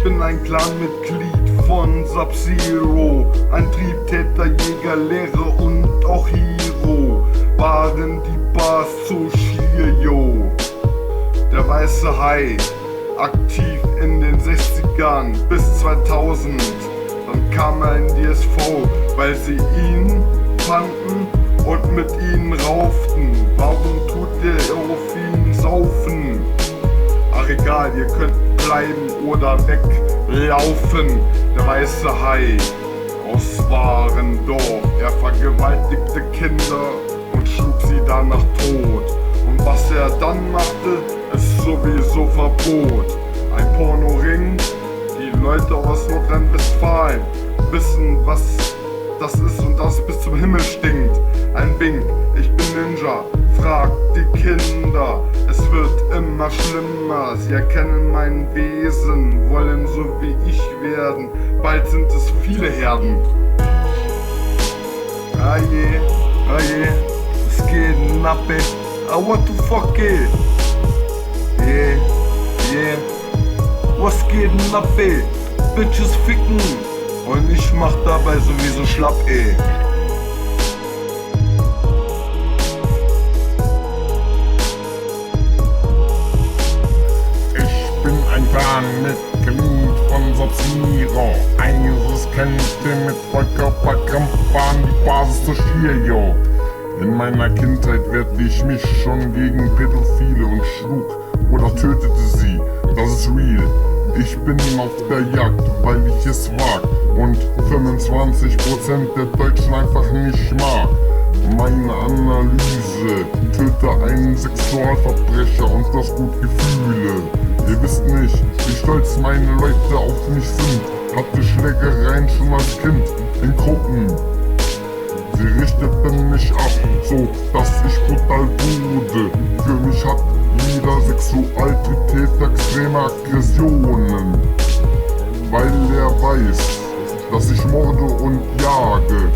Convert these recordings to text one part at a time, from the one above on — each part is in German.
bin ein Clanmitglied von Sub-Zero, ein Triebtäter, Jäger, Lehrer und auch Hero. Waren die Bars so schier, yo. Der weiße Hai, aktiv in den 60ern bis 2000. Dann kam er in die SV, weil sie ihn fanden und mit ihnen rauften. Warum tut ihr auf ihn saufen? Ach egal, ihr könnt bleiben oder weglaufen. Der weiße Hai aus Warendorf, er vergewaltigte Kinder und schlug sie danach tot. Und was er dann machte, ist sowieso Verbot. Ein Pornoring, die Leute aus Nordrhein-Westfalen wissen, was das ist und das bis zum Himmel stinkt. Ein Wink, ich bin Ninja, fragt die Kinder. Es wird immer schlimmer, sie erkennen mein Wesen, wollen so wie ich werden. Bald sind es viele Herden. Ah je, was geht denn ab, ey? Ah, what the fuck, ey? Yeah, was geht denn ab, ey? Bitches ficken und ich mach dabei sowieso schlapp, ey. Ich bin ein Clan-Mitglied von Sub-Zero. Eines kennt ihr mit Vollkörperkampf, waren die Basis zur Schier, yo. In meiner Kindheit wehrte ich mich schon gegen Pädophile und schlug oder tötete sie, das ist real. Ich bin auf der Jagd, weil ich es wag und 25% der Deutschen einfach nicht mag. Meine Analyse: töte einen Sexualverbrecher und das gut Gefühle. Ihr wisst nicht, wie stolz meine Leute auf mich sind. Hatte Schlägereien schon als Kind in Gruppen. Sie richteten mich ab, so dass ich brutal wurde. Für mich hat jeder Sexualtäter extreme Aggressionen, weil er weiß, dass ich morde und jage.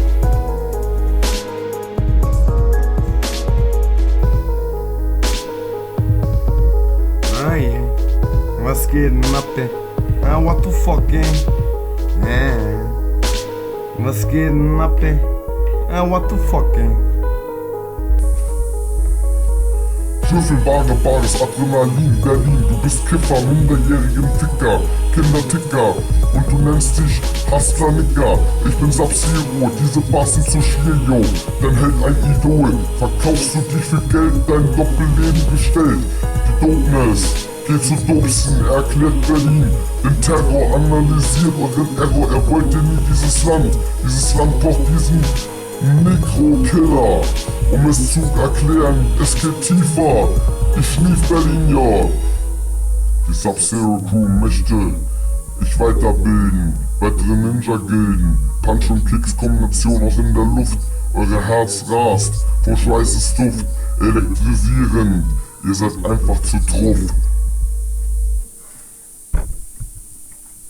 Ah yeah, was geht denn ab, ey? Ah, what the fuck, ey? Was geht denn ab, ey? Ah, what the fuck, ey? Schlüsselware, bares Adrenalin, Berlin. Du bist Kiffer, minderjährigen Ficker, Kinderticker. Und du nennst dich Hustler Nigger. Ich bin Sub-Zero, diese Bars sind zu schier, yo. Dann hält ein Idol, verkaufst du dich für Geld, dein Doppelleben gestellt. Die Dopeness, geht zu Dobson, erklärt Berlin. Den Terror, analysiert euren Error. Er wollte nie dieses Land braucht diesen Mikrokiller. Um es zu erklären, es geht tiefer. Ich schnief Berlin, ja. Die Sub-Zero Crew möchte ich weiterbilden. Weitere Ninja-Gilden. Punch und Kicks Kombination aus in der Luft. Euer Herz rast vor Schweißesduft. Elektrisieren, ihr seid einfach zu truff.